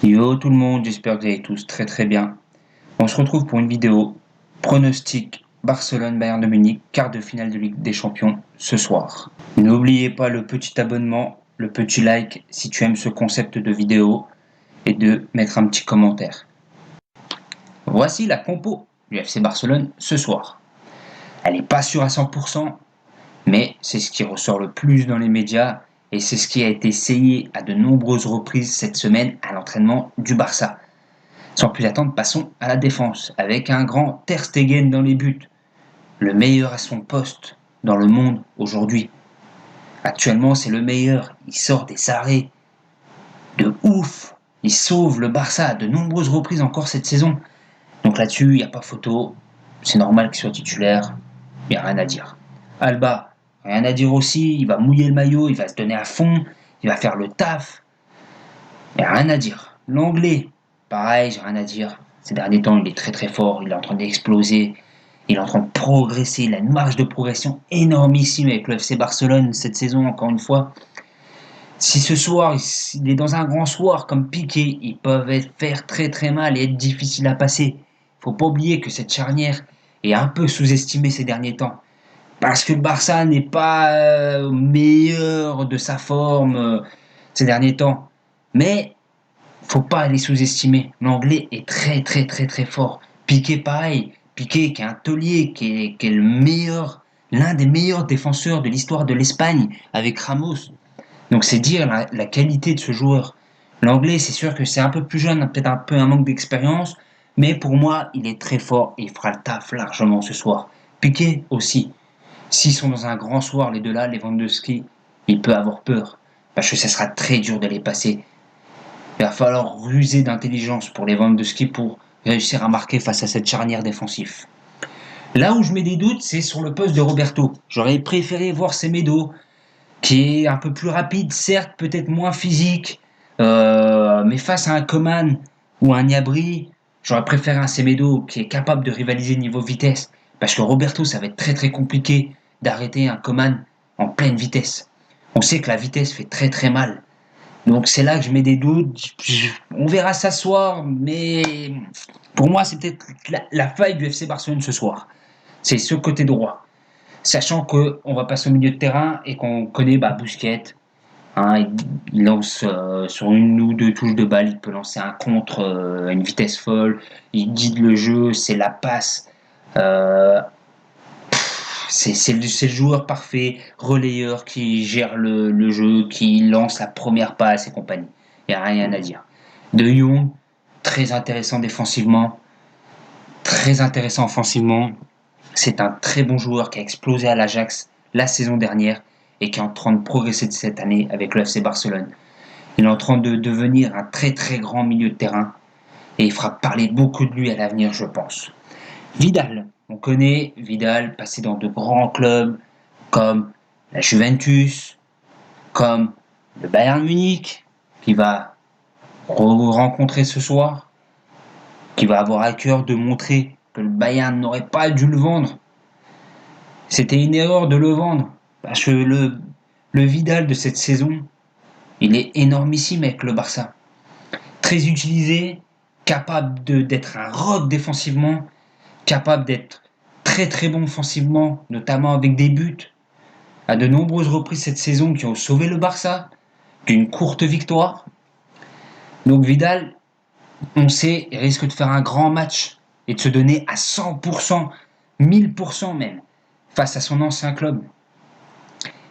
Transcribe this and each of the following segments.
Yo tout le monde, j'espère que vous allez tous très très bien. On se retrouve pour une vidéo pronostic Barcelone-Bayern de Munich, quart de finale de Ligue des Champions ce soir. N'oubliez pas le petit abonnement, le petit like si tu aimes ce concept de vidéo et de mettre un petit commentaire. Voici la compo du FC Barcelone ce soir. Elle n'est pas sûre à 100%, mais c'est ce qui ressort le plus dans les médias et c'est ce qui a été essayé à de nombreuses reprises cette semaine à l'entraînement du Barça. Sans plus attendre, passons à la défense, avec un grand Ter Stegen dans les buts, le meilleur à son poste dans le monde aujourd'hui. Actuellement, c'est le meilleur, il sort des arrêts de ouf, il sauve le Barça à de nombreuses reprises encore cette saison. Donc là-dessus, il n'y a pas photo, c'est normal qu'il soit titulaire, il n'y a rien à dire. Alba, rien à dire aussi, il va mouiller le maillot, il va se donner à fond, il va faire le taf, il n'y a rien à dire. L'anglais, pareil, j'ai rien à dire. Ces derniers temps, il est très très fort, il est en train d'exploser, il est en train de progresser, il a une marge de progression énormissime avec le FC Barcelone cette saison, encore une fois. Si ce soir, il est dans un grand soir comme Piqué, ils peuvent faire très très mal et être difficiles à passer. Faut pas oublier que cette charnière est un peu sous-estimée ces derniers temps. Parce que le Barça n'est pas au meilleur de sa forme ces derniers temps. Mais faut pas les sous-estimer. L'anglais est très très très très fort. Piqué pareil. Piqué qui est un taulier, qui est le meilleur, l'un des meilleurs défenseurs de l'histoire de l'Espagne avec Ramos. Donc c'est dire la qualité de ce joueur. L'anglais, c'est sûr que c'est un peu plus jeune, peut-être un peu un manque d'expérience, mais pour moi, il est très fort et il fera le taf largement ce soir. Piqué aussi. S'ils sont dans un grand soir, les deux là, Lewandowski, il peut avoir peur. Parce que ça sera très dur de les passer. Il va falloir ruser d'intelligence pour Lewandowski pour réussir à marquer face à cette charnière défensive. Là où je mets des doutes, c'est sur le poste de Roberto. J'aurais préféré voir Semedo, qui est un peu plus rapide, certes, peut-être moins physique, mais face à un Coman ou un Gnabry, j'aurais préféré un Semedo qui est capable de rivaliser niveau vitesse. Parce que Roberto, ça va être très très compliqué d'arrêter un Coman en pleine vitesse. On sait que la vitesse fait très très mal. Donc c'est là que je mets des doutes. On verra ça ce soir, mais pour moi, c'est peut-être la faille du FC Barcelone ce soir. C'est ce côté droit. Sachant qu'on va passer au milieu de terrain et qu'on connaît Bousquet. Hein, il lance sur une ou deux touches de balle, il peut lancer un contre à une vitesse folle. Il guide le jeu, c'est la passe. Euh, c'est le joueur parfait, relayeur qui gère le jeu, qui lance la première passe et compagnie. Il n'y a rien à dire. De Jong, très intéressant défensivement, très intéressant offensivement. C'est un très bon joueur qui a explosé à l'Ajax la saison dernière et qui est en train de progresser cette année avec le FC Barcelone. Il est en train de devenir un très très grand milieu de terrain et il fera parler beaucoup de lui à l'avenir, je pense. Vidal, on connaît Vidal, passé dans de grands clubs comme la Juventus, comme le Bayern Munich, qui va rencontrer ce soir, qui va avoir à cœur de montrer que le Bayern n'aurait pas dû le vendre. C'était une erreur de le vendre, parce que le Vidal de cette saison, il est énormissime avec le Barça. Très utilisé, capable d'être un rock défensivement, capable d'être très très bon offensivement, notamment avec des buts, à de nombreuses reprises cette saison qui ont sauvé le Barça d'une courte victoire. Donc Vidal, on sait, il risque de faire un grand match et de se donner à 100%, 1000% même, face à son ancien club.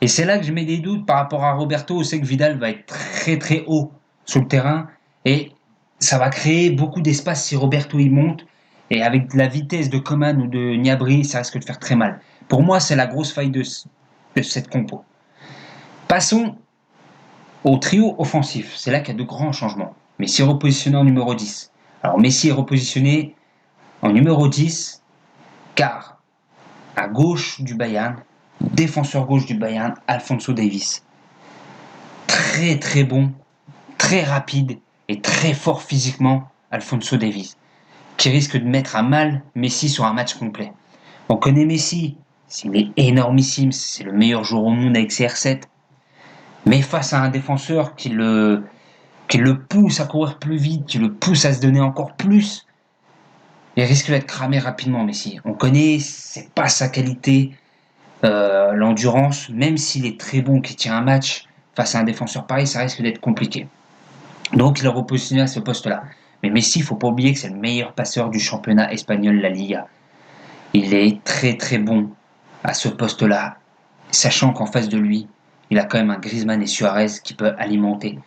Et c'est là que je mets des doutes par rapport à Roberto. On sait que Vidal va être très très haut sur le terrain et ça va créer beaucoup d'espace si Roberto y monte. Et avec la vitesse de Coman ou de Gnabry, ça risque de faire très mal. Pour moi, c'est la grosse faille de cette compo. Passons au trio offensif. C'est là qu'il y a de grands changements. Messi est repositionné en numéro 10. Alors Messi est repositionné en numéro 10 car à gauche du Bayern, défenseur gauche du Bayern, Alphonso Davies. Très très bon, très rapide et très fort physiquement, Alphonso Davies, qui risque de mettre à mal Messi sur un match complet. On connaît Messi, il est énormissime, c'est le meilleur joueur au monde avec CR7, mais face à un défenseur qui le pousse à courir plus vite, qui le pousse à se donner encore plus, il risque d'être cramé rapidement, Messi. On connaît, c'est pas sa qualité, l'endurance, même s'il est très bon, qui tient un match face à un défenseur pareil, ça risque d'être compliqué. Donc il est repositionné à ce poste-là. Mais Messi, il ne faut pas oublier que c'est le meilleur passeur du championnat espagnol, la Liga. Il est très très bon à ce poste-là, sachant qu'en face de lui, il a quand même un Griezmann et Suarez qui peuvent alimenter.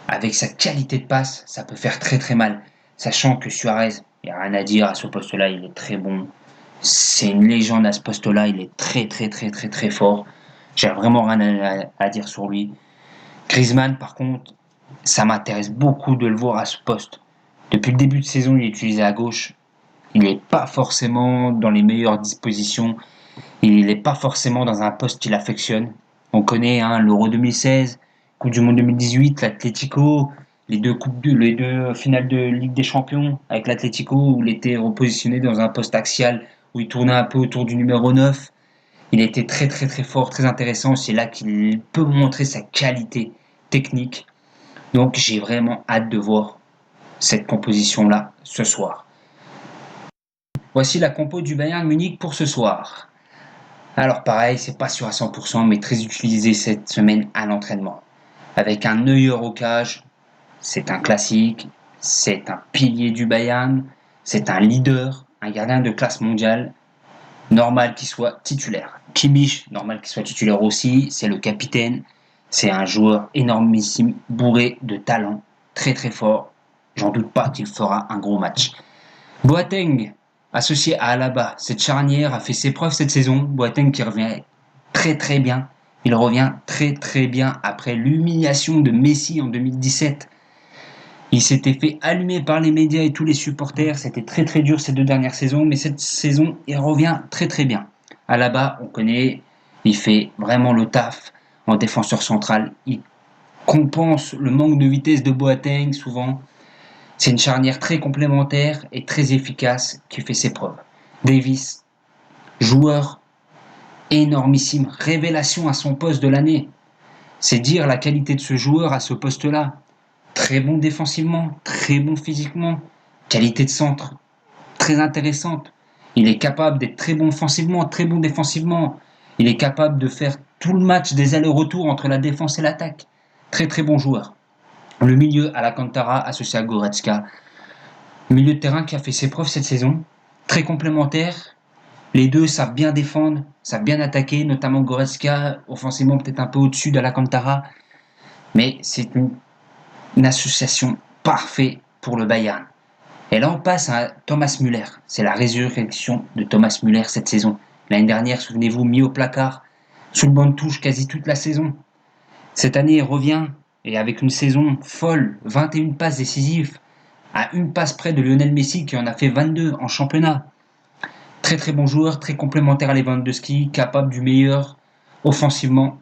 Avec sa qualité de passe, ça peut faire très très mal. Sachant que Suarez, il n'y a rien à dire à ce poste-là, il est très bon. C'est une légende à ce poste-là, il est très très très très très fort. J'ai vraiment rien à dire sur lui. Griezmann, par contre, ça m'intéresse beaucoup de le voir à ce poste. Depuis le début de saison, il est utilisé à gauche. Il n'est pas forcément dans les meilleures dispositions. Il n'est pas forcément dans un poste qu'il affectionne. On connaît l'Euro 2016, Coupe du Monde 2018, l'Atlético, les deux finales de Ligue des Champions avec l'Atlético où il était repositionné dans un poste axial où il tournait un peu autour du numéro 9. Il était très très très fort, très intéressant. C'est là qu'il peut montrer sa qualité technique. Donc j'ai vraiment hâte de voir cette composition-là ce soir. Voici la compo du Bayern Munich pour ce soir. Alors pareil, c'est pas sûr à 100%, mais très utilisé cette semaine à l'entraînement. Avec un Neuer au cage, c'est un classique, c'est un pilier du Bayern, c'est un leader, un gardien de classe mondiale, normal qu'il soit titulaire. Kimmich, normal qu'il soit titulaire aussi, c'est le capitaine, c'est un joueur énormissime, bourré de talent, très très fort. J'en doute pas qu'il fera un gros match. Boateng, associé à Alaba, cette charnière a fait ses preuves cette saison. Boateng qui revient très très bien. Il revient très très bien après l'humiliation de Messi en 2017. Il s'était fait allumer par les médias et tous les supporters. C'était très très dur ces 2 dernières saisons, mais cette saison, il revient très très bien. Alaba, on connaît, il fait vraiment le taf en défenseur central. Il compense le manque de vitesse de Boateng souvent. C'est une charnière très complémentaire et très efficace qui fait ses preuves. Davis, joueur énormissime, révélation à son poste de l'année. C'est dire la qualité de ce joueur à ce poste-là. Très bon défensivement, très bon physiquement, qualité de centre très intéressante. Il est capable d'être très bon offensivement, très bon défensivement. Il est capable de faire tout le match des allers-retours entre la défense et l'attaque. Très très bon joueur. Le milieu Alcantara associé à Goretzka. Milieu de terrain qui a fait ses preuves cette saison. Très complémentaire. Les deux savent bien défendre, savent bien attaquer, notamment Goretzka, offensivement peut-être un peu au-dessus d'Alcantara. Mais c'est une association parfaite pour le Bayern. Et là, on passe à Thomas Müller. C'est la résurrection de Thomas Müller cette saison. L'année dernière, souvenez-vous, mis au placard, sous le banc de touche quasi toute la saison. Cette année, il revient, et avec une saison folle, 21 passes décisives, à une passe près de Lionel Messi qui en a fait 22 en championnat. Très très bon joueur, très complémentaire à Lewandowski, capable du meilleur offensivement,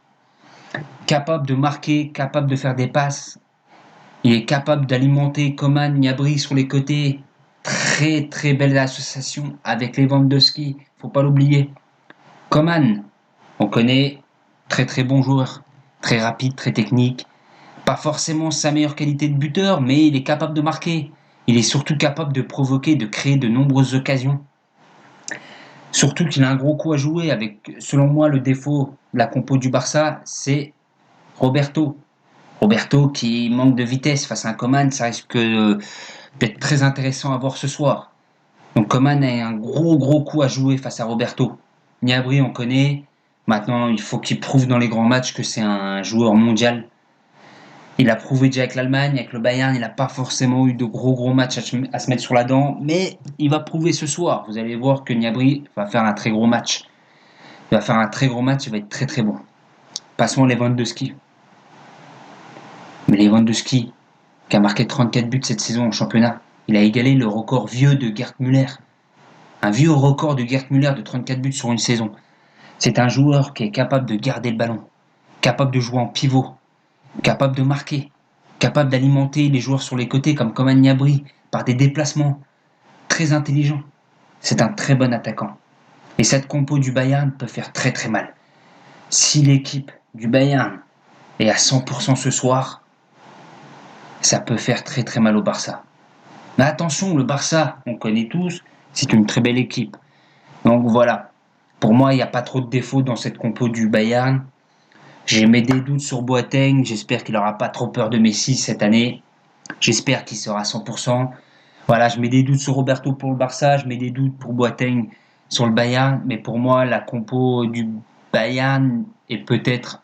capable de marquer, capable de faire des passes. Il est capable d'alimenter Coman, Gnabry sur les côtés. Très très belle association avec Lewandowski, faut pas l'oublier. Coman, on connaît, très très bon joueur, très rapide, très technique. Pas forcément sa meilleure qualité de buteur, mais il est capable de marquer. Il est surtout capable de provoquer, de créer de nombreuses occasions. Surtout qu'il a un gros coup à jouer avec, selon moi, le défaut de la compo du Barça, c'est Roberto. Roberto qui manque de vitesse face à un Coman, ça risque d'être très intéressant à voir ce soir. Donc Coman a un gros coup à jouer face à Roberto. Gnabry, on connaît. Maintenant, il faut qu'il prouve dans les grands matchs que c'est un joueur mondial. Il a prouvé déjà avec l'Allemagne, avec le Bayern, il n'a pas forcément eu de gros matchs à se mettre sur la dent, mais il va prouver ce soir. Vous allez voir que Gnabry va faire un très gros match. Il va faire un très gros match, il va être très très bon. Passons à Lewandowski. Mais Lewandowski, qui a marqué 34 buts cette saison en championnat, il a égalé le record vieux de Gerd Müller. Un vieux record de Gerd Müller de 34 buts sur une saison. C'est un joueur qui est capable de garder le ballon, capable de jouer en pivot, capable de marquer, capable d'alimenter les joueurs sur les côtés comme Coman Gnabry par des déplacements. Très intelligent. C'est un très bon attaquant. Et cette compo du Bayern peut faire très très mal. Si l'équipe du Bayern est à 100% ce soir, ça peut faire très très mal au Barça. Mais attention, le Barça, on connaît tous, c'est une très belle équipe. Donc voilà, pour moi, il n'y a pas trop de défauts dans cette compo du Bayern. J'ai mis des doutes sur Boateng, j'espère qu'il n'aura pas trop peur de Messi cette année. J'espère qu'il sera à 100%. Voilà, je mets des doutes sur Roberto pour le Barça, je mets des doutes pour Boateng sur le Bayern, mais pour moi, la compo du Bayern est peut-être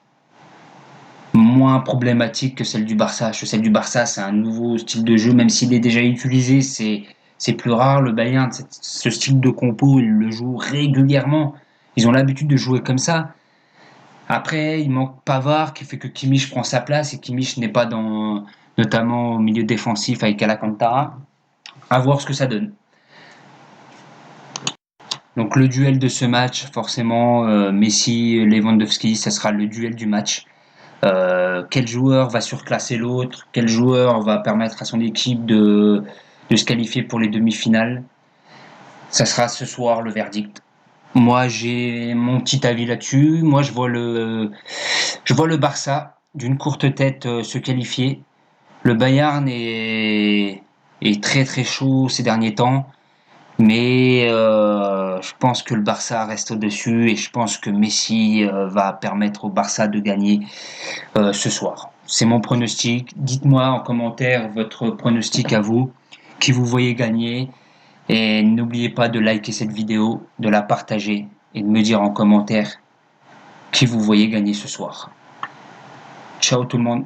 moins problématique que celle du Barça. Celle du Barça, c'est un nouveau style de jeu, même s'il est déjà utilisé, c'est plus rare. Le Bayern, ce style de compo, il le joue régulièrement. Ils ont l'habitude de jouer comme ça. Après, il manque Pavard qui fait que Kimmich prend sa place et Kimmich n'est pas dans, notamment au milieu défensif avec Alcantara. À voir ce que ça donne. Donc le duel de ce match, forcément, Messi-Lewandowski, ça sera le duel du match. Quel joueur va surclasser l'autre? Quel joueur va permettre à son équipe de se qualifier pour les demi-finales? Ça sera ce soir le verdict. Moi, j'ai mon petit avis là-dessus. Moi, je vois le Barça d'une courte tête se qualifier. Le Bayern est très très chaud ces derniers temps. Mais je pense que le Barça reste au-dessus et je pense que Messi va permettre au Barça de gagner ce soir. C'est mon pronostic. Dites-moi en commentaire votre pronostic à vous, qui vous voyez gagner. Et n'oubliez pas de liker cette vidéo, de la partager et de me dire en commentaire qui vous voyez gagner ce soir. Ciao tout le monde.